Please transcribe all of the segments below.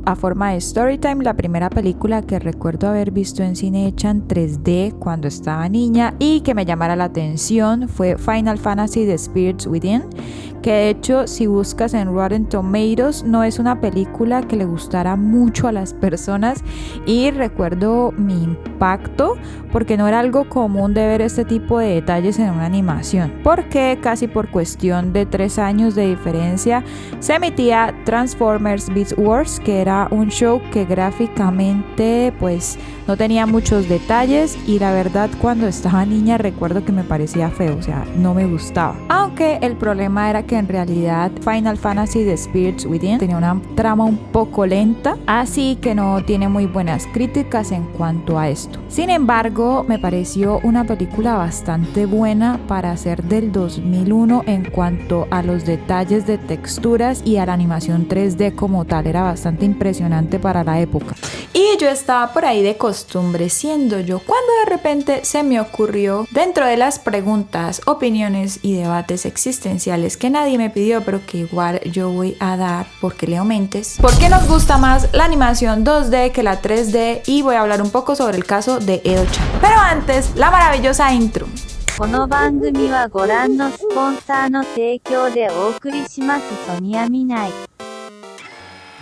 a forma de Storytime, la primera película que recuerdo haber visto en cine hecha en 3D cuando estaba niña y que me llamara la atención fue Final Fantasy The Spirits Within, que de hecho si buscas en Rotten Tomatoes no es una película que le gustara mucho a las personas, y recuerdo mi impacto porque no era algo común de ver este tipo de detalles en una animación, porque casi por cuestión de 3 años de diferencia se emitía Transformers Beast Wars, que era un show que gráficamente pues no tenía muchos detalles, y la verdad cuando estaba niña recuerdo que me parecía feo, o sea, no me gustaba. Aunque el problema era que en realidad Final Fantasy The Spirits Within tenía una trama un poco lenta, así que no tiene muy buenas críticas en cuanto a esto. Sin embargo, me pareció una película bastante buena para ser del 2001 en cuanto a los detalles de texturas y a la animación 3D como tal, era bastante impresionante para la época. Y yo estaba por ahí de costumbre siendo yo, cuando de repente se me ocurrió, dentro de las preguntas, opiniones y debates existenciales que nadie me pidió pero que igual yo voy a dar porque leo mentes, ¿por qué nos gusta más la animación 2D que la 3D? Y voy a hablar un poco sobre el caso de Edo-chan. Pero antes, la maravillosa intro. この番組はご覧のスポンサーの提供でお送りします。ソニアミナイ。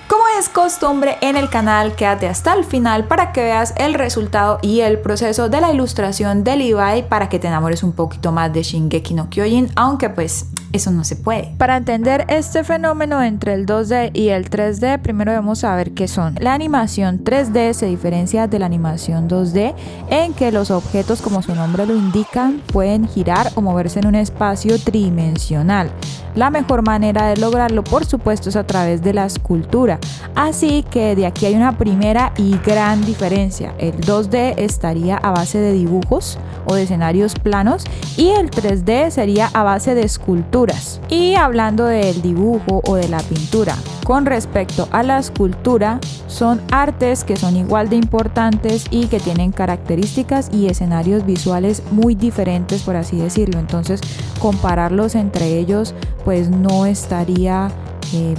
Como es costumbre en el canal, quédate hasta el final para que veas el resultado y el proceso de la ilustración de Levi, para que te enamores un poquito más de Shingeki no Kyojin, aunque pues eso no se puede. Para entender este fenómeno entre el 2D y el 3D, primero debemos saber qué son. La animación 3D se diferencia de la animación 2D en que los objetos, como su nombre lo indica, pueden girar o moverse en un espacio tridimensional. La mejor manera de lograrlo, por supuesto, es a través de la escultura. Así que de aquí hay una primera y gran diferencia. El 2D estaría a base de dibujos o de escenarios planos y el 3D sería a base de esculturas. Y hablando del dibujo o de la pintura, con respecto a la escultura, son artes que son igual de importantes y que tienen características y escenarios visuales muy diferentes, por así decirlo. Entonces, compararlos entre ellos pues no estaría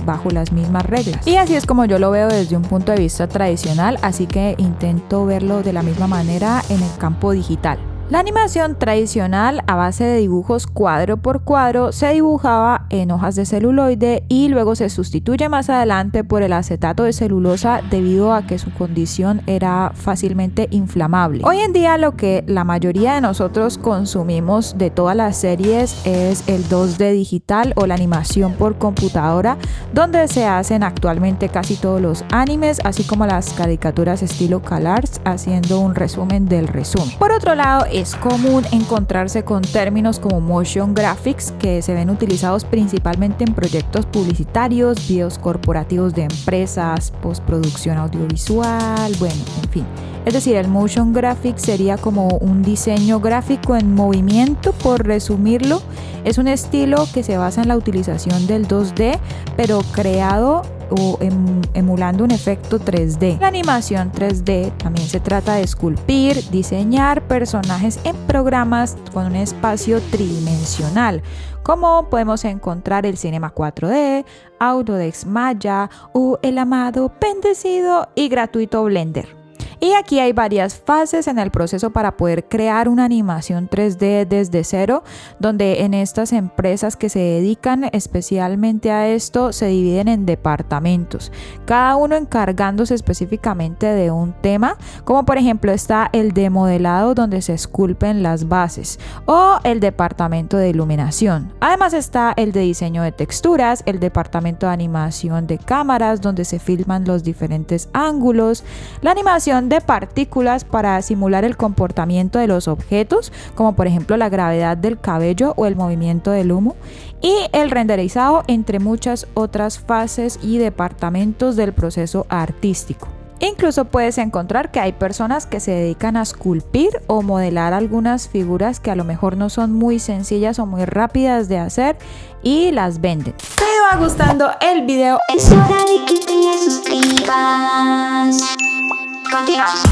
bajo las mismas reglas. Y así es como yo lo veo desde un punto de vista tradicional, así que intento verlo de la misma manera en el campo digital. La animación tradicional a base de dibujos cuadro por cuadro se dibujaba en hojas de celuloide y luego se sustituye más adelante por el acetato de celulosa debido a que su condición era fácilmente inflamable. Hoy en día lo que la mayoría de nosotros consumimos de todas las series es el 2D digital o la animación por computadora, donde se hacen actualmente casi todos los animes, así como las caricaturas estilo CalArts, haciendo un resumen del resumen. Por otro lado, es común encontrarse con términos como motion graphics, que se ven utilizados principalmente en proyectos publicitarios, videos corporativos de empresas, postproducción audiovisual, bueno, en fin. Es decir, el motion graphic sería como un diseño gráfico en movimiento, por resumirlo. Es un estilo que se basa en la utilización del 2D, pero creado o emulando un efecto 3D. La animación 3D también se trata de esculpir, diseñar personajes en programas con un espacio tridimensional, como podemos encontrar el Cinema 4D, Autodesk Maya o el amado, bendecido y gratuito Blender. Y aquí hay varias fases en el proceso para poder crear una animación 3D desde cero, donde en estas empresas que se dedican especialmente a esto se dividen en departamentos, cada uno encargándose específicamente de un tema, como por ejemplo está el de modelado, donde se esculpen las bases, o el departamento de iluminación. Además está el de diseño de texturas, el departamento de animación de cámaras, donde se filman los diferentes ángulos, la animación de partículas para simular el comportamiento de los objetos, como por ejemplo la gravedad del cabello o el movimiento del humo, y el renderizado, entre muchas otras fases y departamentos del proceso artístico. Incluso puedes encontrar que hay personas que se dedican a esculpir o modelar algunas figuras que a lo mejor no son muy sencillas o muy rápidas de hacer y las venden. ¿Te va gustando el video? Es hora de que te suscribas. Continuamos.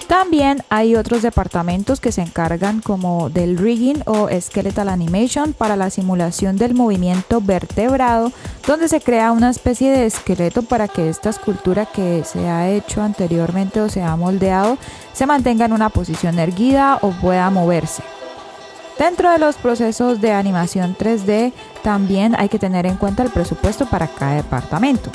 También hay otros departamentos que se encargan como del rigging o skeletal animation para la simulación del movimiento vertebrado, donde se crea una especie de esqueleto para que esta escultura que se ha hecho anteriormente o se ha moldeado se mantenga en una posición erguida o pueda moverse. Dentro de los procesos de animación 3D también hay que tener en cuenta el presupuesto para cada departamento.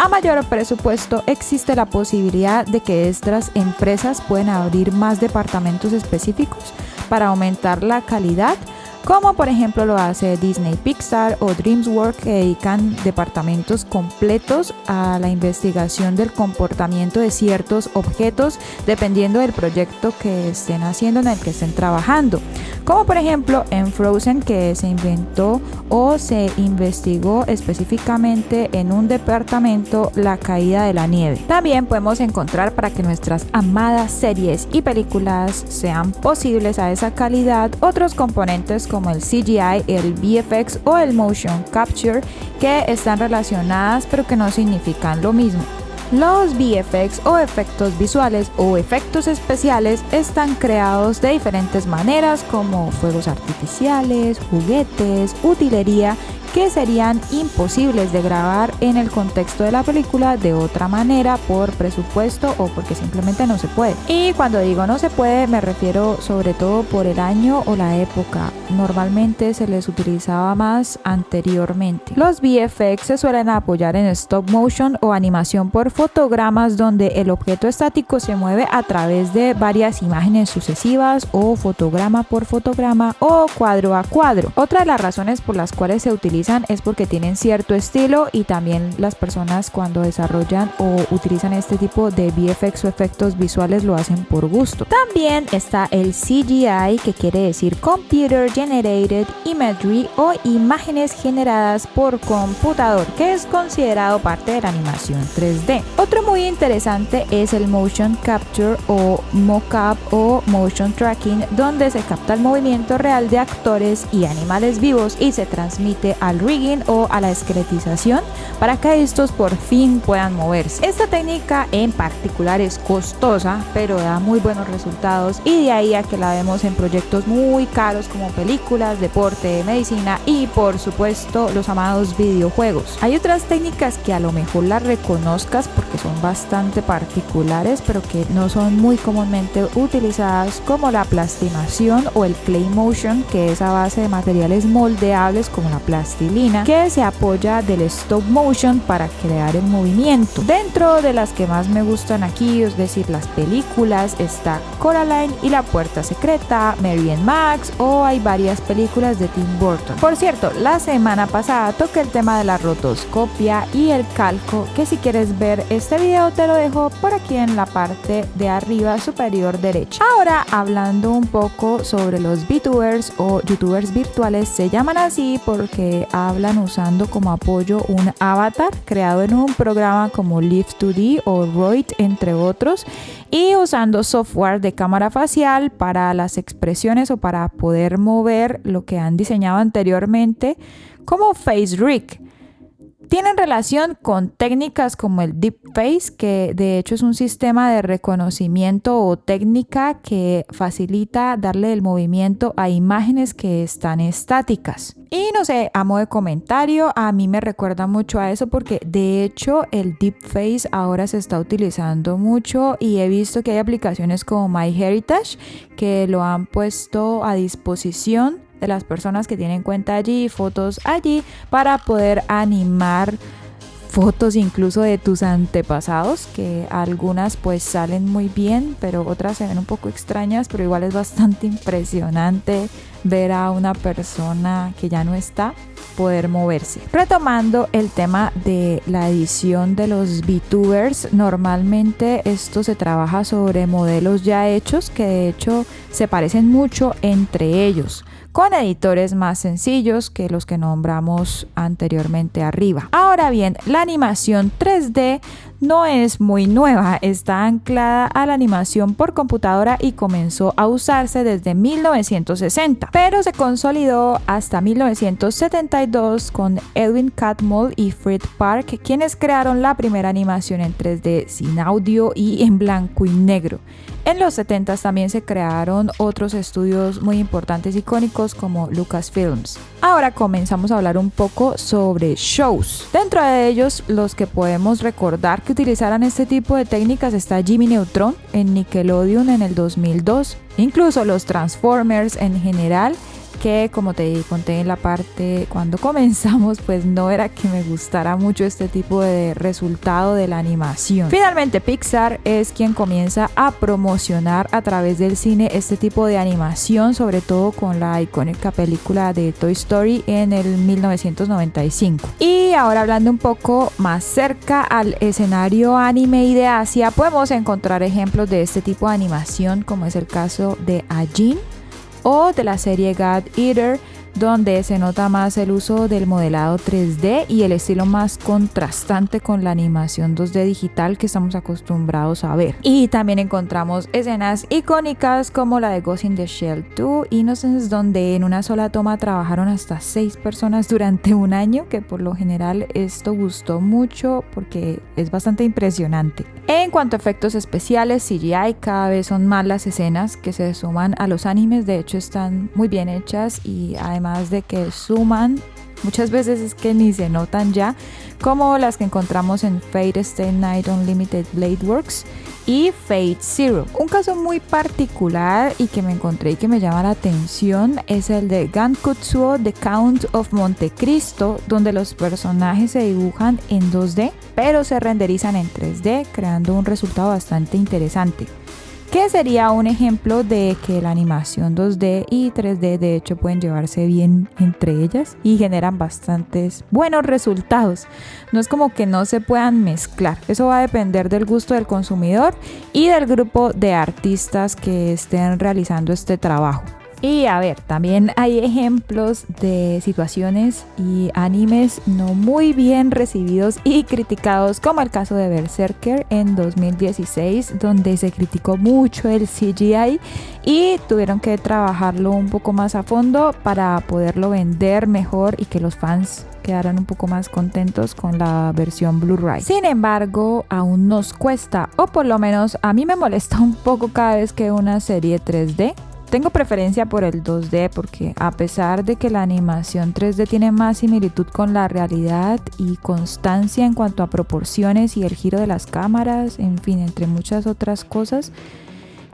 A mayor presupuesto existe la posibilidad de que estas empresas pueden abrir más departamentos específicos para aumentar la calidad, como por ejemplo lo hace Disney Pixar o DreamWorks, que dedican departamentos completos a la investigación del comportamiento de ciertos objetos dependiendo del proyecto que estén haciendo, en el que estén trabajando, como por ejemplo en Frozen, que se inventó o se investigó específicamente en un departamento la caída de la nieve. También podemos encontrar, para que nuestras amadas series y películas sean posibles a esa calidad, otros componentes como el CGI, el VFX o el Motion Capture, que están relacionadas pero que no significan lo mismo. Los VFX o efectos visuales o efectos especiales están creados de diferentes maneras, como fuegos artificiales, juguetes, utilería, que serían imposibles de grabar en el contexto de la película de otra manera por presupuesto o porque simplemente no se puede. Y cuando digo no se puede, me refiero sobre todo por el año o la época. Normalmente se les utilizaba más anteriormente. Los VFX se suelen apoyar en stop motion o animación por fotogramas, donde el objeto estático se mueve a través de varias imágenes sucesivas, o fotograma por fotograma, o cuadro a cuadro. Otra de las razones por las cuales se utilizan es porque tienen cierto estilo, y también las personas cuando desarrollan o utilizan este tipo de VFX o efectos visuales lo hacen por gusto. También está el CGI, que quiere decir Computer Generated Imagery, o imágenes generadas por computador, que es considerado parte de la animación 3D. Otro muy interesante es el Motion Capture o Mocap o Motion Tracking, donde se capta el movimiento real de actores y animales vivos y se transmite al rigging o a la esqueletización para que estos por fin puedan moverse. Esta técnica en particular es costosa, pero da muy buenos resultados, y de ahí a que la vemos en proyectos muy caros como películas, deporte, medicina y por supuesto los amados videojuegos. Hay otras técnicas que a lo mejor las reconozcas porque son bastante particulares, pero que no son muy comúnmente utilizadas, como la plastimación o el clay motion, que es a base de materiales moldeables como la plastilina, que se apoya del stop motion para crear el movimiento. Dentro de las que más me gustan aquí, es decir, las películas, está Coraline y la puerta secreta, Mary and Max, o hay varias películas de Tim Burton. Por cierto, la semana pasada toqué el tema de la rotoscopia y el calco, que si quieres ver este video te lo dejo por aquí en la parte de arriba superior derecha. Ahora, hablando un poco sobre los VTubers o youtubers virtuales, se llaman así porque hablan usando como apoyo un avatar creado en un programa como Live2D o Roid, entre otros, y usando software de cámara facial para las expresiones o para poder mover lo que han diseñado anteriormente como Face Rig. Tienen relación con técnicas como el Deepface, que de hecho es un sistema de reconocimiento o técnica que facilita darle el movimiento a imágenes que están estáticas. Y no sé, a modo de comentario, a mí me recuerda mucho a eso, porque de hecho el Deepface ahora se está utilizando mucho, y he visto que hay aplicaciones como MyHeritage que lo han puesto a disposición de las personas que tienen cuenta allí, fotos allí, para poder animar fotos incluso de tus antepasados, que algunas pues salen muy bien, pero otras se ven un poco extrañas, pero igual es bastante impresionante ver a una persona que ya no está poder moverse. Retomando el tema de la edición de los VTubers, normalmente esto se trabaja sobre modelos ya hechos, que de hecho se parecen mucho entre ellos, con editores más sencillos que los que nombramos anteriormente arriba. Ahora bien, la animación 3D no es muy nueva, está anclada a la animación por computadora y comenzó a usarse desde 1960, pero se consolidó hasta 1972 con Edwin Catmull y Fred Park, quienes crearon la primera animación en 3D sin audio y en blanco y negro. En los 70 también se crearon otros estudios muy importantes y icónicos como Lucasfilms. Ahora comenzamos a hablar un poco sobre shows. Dentro de ellos, los que podemos recordar que utilizaran este tipo de técnicas está Jimmy Neutron en Nickelodeon en el 2002. Incluso los Transformers en general, que como te conté en la parte cuando comenzamos, pues no era que me gustara mucho este tipo de resultado de la animación. Finalmente Pixar es quien comienza a promocionar a través del cine este tipo de animación, sobre todo con la icónica película de Toy Story en el 1995. Y ahora hablando un poco más cerca al escenario anime y de Asia, podemos encontrar ejemplos de este tipo de animación, como es el caso de Ajin o de la serie God Eater, donde se nota más el uso del modelado 3D y el estilo más contrastante con la animación 2D digital que estamos acostumbrados a ver. Y también encontramos escenas icónicas como la de Ghost in the Shell 2 Innocence, donde en una sola toma trabajaron hasta 6 personas durante un año, que por lo general esto gustó mucho porque es bastante impresionante. En cuanto a efectos especiales, CGI, cada vez son más las escenas que se suman a los animes. De hecho están muy bien hechas y además de que suman, muchas veces es que ni se notan ya, como las que encontramos en Fate Stay Night Unlimited Blade Works y Fate Zero. Un caso muy particular y que me encontré y que me llama la atención es el de Gankutsuo The Count of Monte Cristo, donde los personajes se dibujan en 2D pero se renderizan en 3D, creando un resultado bastante interesante, que sería un ejemplo de que la animación 2D y 3D de hecho pueden llevarse bien entre ellas y generan bastantes buenos resultados. No es como que no se puedan mezclar, eso va a depender del gusto del consumidor y del grupo de artistas que estén realizando este trabajo. Y a ver, también hay ejemplos de situaciones y animes no muy bien recibidos y criticados, como el caso de Berserker en 2016, donde se criticó mucho el CGI y tuvieron que trabajarlo un poco más a fondo para poderlo vender mejor y que los fans quedaran un poco más contentos con la versión Blu-ray. Sin embargo, aún nos cuesta, o por lo menos a mí me molesta un poco cada vez que una serie 3D. Tengo preferencia por el 2D porque a pesar de que la animación 3D tiene más similitud con la realidad y constancia en cuanto a proporciones y el giro de las cámaras, en fin, entre muchas otras cosas,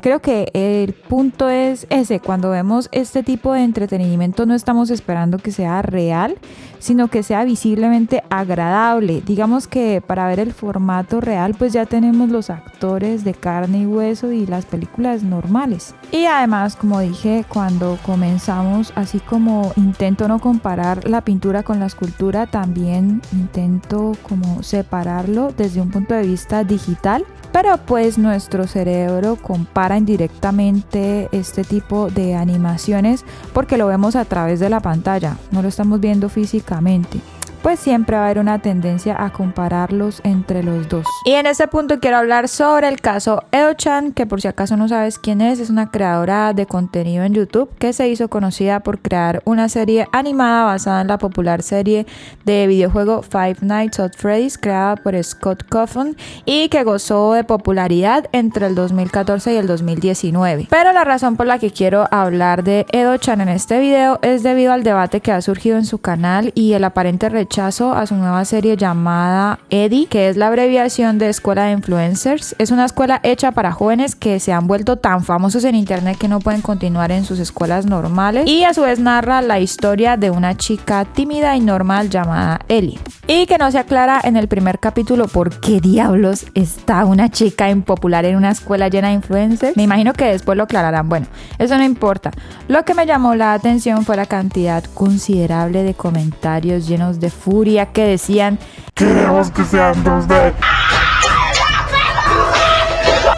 creo que el punto es ese: cuando vemos este tipo de entretenimiento no estamos esperando que sea real, sino que sea visiblemente agradable. Digamos que para ver el formato real pues ya tenemos los actores de carne y hueso y las películas normales. Y además, como dije cuando comenzamos, así como intento no comparar la pintura con la escultura, también intento como separarlo desde un punto de vista digital. Pero pues nuestro cerebro compara indirectamente este tipo de animaciones porque lo vemos a través de la pantalla, no lo estamos viendo físicamente. Pues siempre va a haber una tendencia a compararlos entre los dos. Y en este punto quiero hablar sobre el caso Edo-chan, que por si acaso no sabes quién es una creadora de contenido en YouTube que se hizo conocida por crear una serie animada basada en la popular serie de videojuego Five Nights at Freddy's, creada por Scott Cawthon y que gozó de popularidad entre el 2014 y el 2019. Pero la razón por la que quiero hablar de Edo-chan en este video es debido al debate que ha surgido en su canal y el aparente rechazo a su nueva serie llamada EDI, que es la abreviación de Escuela de Influencers. Es una escuela hecha para jóvenes que se han vuelto tan famosos en internet que no pueden continuar en sus escuelas normales, y a su vez narra la historia de una chica tímida y normal llamada Ellie, y que no se aclara en el primer capítulo por qué diablos está una chica impopular en una escuela llena de influencers. Me imagino que después lo aclararán. Bueno, eso no importa. Lo que me llamó la atención fue la cantidad considerable de comentarios llenos de furia que decían: queremos que sean 2D,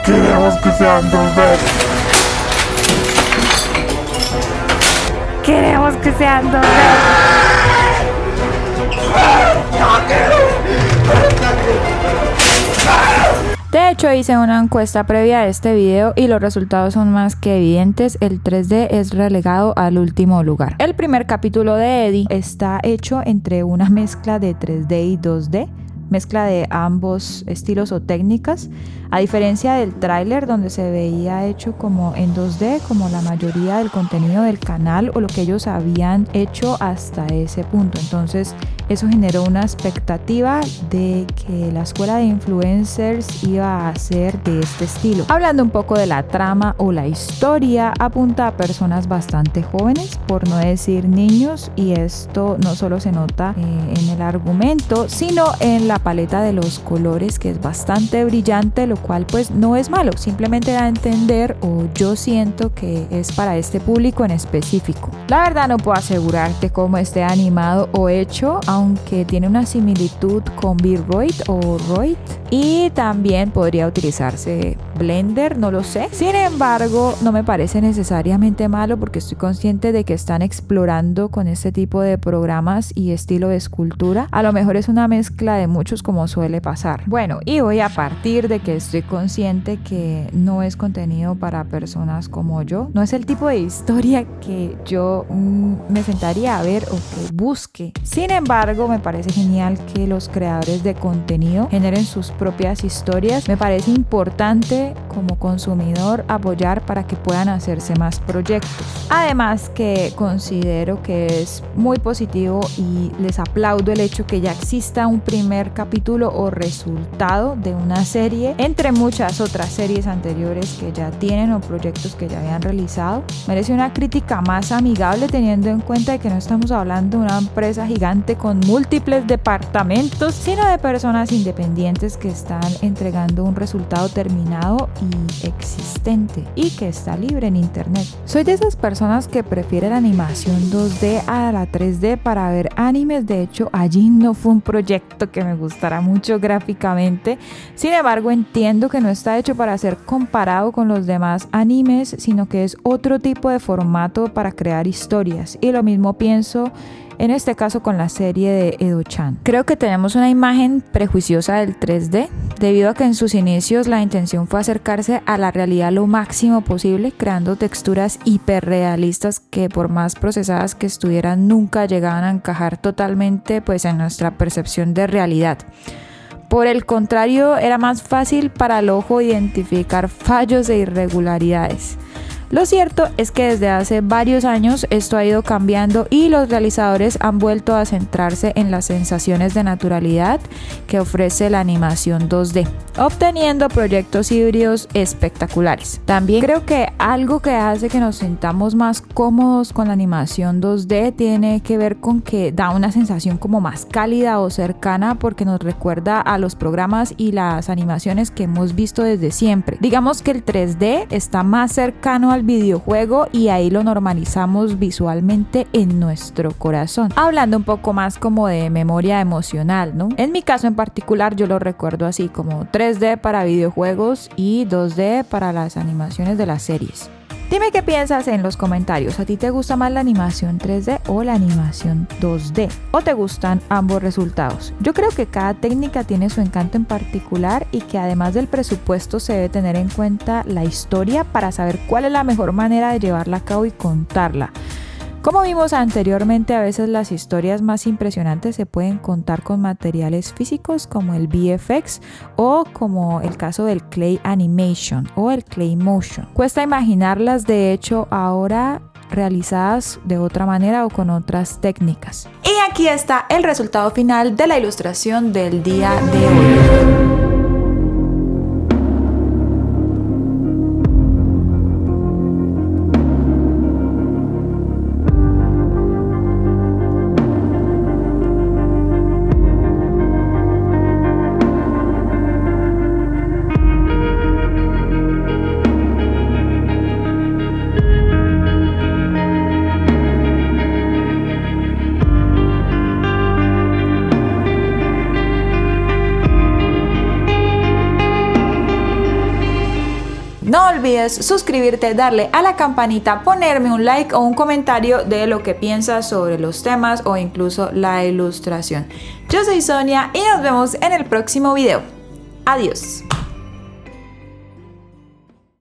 queremos que sean 2D, queremos que sean 2D. De hecho, hice una encuesta previa a este video y los resultados son más que evidentes. El 3D es relegado al último lugar. El primer capítulo de Eddie está hecho entre una mezcla de 3D y 2D, mezcla de ambos estilos o técnicas, a diferencia del tráiler donde se veía hecho como en 2D, como la mayoría del contenido del canal o lo que ellos habían hecho hasta ese punto. Entonces eso generó una expectativa de que la escuela de influencers iba a ser de este estilo. Hablando un poco de la trama o la historia, apunta a personas bastante jóvenes, por no decir niños, y esto no solo se nota en el argumento, sino en la paleta de los colores, que es bastante brillante, lo cual pues no es malo, simplemente da a entender, o yo siento que es para este público en específico. La verdad no puedo asegurarte cómo esté animado o hecho, aunque tiene una similitud con V-Roid o Roid, y también podría utilizarse Blender, no lo sé. Sin embargo, no me parece necesariamente malo porque estoy consciente de que están explorando con este tipo de programas y estilo de escultura. A lo mejor es una mezcla de muchos, como suele pasar. Bueno, y voy a partir de que estoy consciente que no es contenido para personas como yo. No es el tipo de historia que yo me sentaría a ver o que busque. Sin embargo, me parece genial que los creadores de contenido generen sus propias historias. Me parece importante como consumidor apoyar para que puedan hacerse más proyectos. Además que considero que es muy positivo y les aplaudo el hecho que ya exista un primer capítulo o resultado de una serie entre muchas otras series anteriores que ya tienen o proyectos que ya habían realizado. Merece una crítica más amigable teniendo en cuenta de que no estamos hablando de una empresa gigante con múltiples departamentos, sino de personas independientes que están entregando un resultado terminado y existente y que está libre en internet. Soy de esas personas que prefieren la animación 2D a la 3D para ver animes. De hecho, allí no fue un proyecto que me gustara mucho gráficamente. Sin embargo, entiendo que no está hecho para ser comparado con los demás animes, sino que es otro tipo de formato para crear historias. Y lo mismo pienso en este caso con la serie de Edo-chan. Creo que tenemos una imagen prejuiciosa del 3D, debido a que en sus inicios la intención fue acercarse a la realidad lo máximo posible, creando texturas hiperrealistas que por más procesadas que estuvieran nunca llegaban a encajar totalmente pues en nuestra percepción de realidad. Por el contrario, era más fácil para el ojo identificar fallos e irregularidades. Lo cierto es que desde hace varios años esto ha ido cambiando y los realizadores han vuelto a centrarse en las sensaciones de naturalidad que ofrece la animación 2D, obteniendo proyectos híbridos espectaculares. También creo que algo que hace que nos sintamos más cómodos con la animación 2D tiene que ver con que da una sensación como más cálida o cercana, porque nos recuerda a los programas y las animaciones que hemos visto desde siempre. Digamos que el 3D está más cercano al videojuego y ahí lo normalizamos visualmente en nuestro corazón. Hablando un poco más como de memoria emocional, ¿no? En mi caso en particular yo lo recuerdo así, como 3D para videojuegos y 2D para las animaciones de las series. Dime qué piensas en los comentarios. ¿A ti te gusta más la animación 3D o la animación 2D? ¿O te gustan ambos resultados? Yo creo que cada técnica tiene su encanto en particular y que además del presupuesto se debe tener en cuenta la historia para saber cuál es la mejor manera de llevarla a cabo y contarla. Como vimos anteriormente, a veces las historias más impresionantes se pueden contar con materiales físicos como el VFX o como el caso del Clay Animation o el Clay Motion. Cuesta imaginarlas, de hecho, ahora realizadas de otra manera o con otras técnicas. Y aquí está el resultado final de la ilustración del día de hoy. No olvides suscribirte, darle a la campanita, ponerme un like o un comentario de lo que piensas sobre los temas o incluso la ilustración. Yo soy Sonia y nos vemos en el próximo video. Adiós.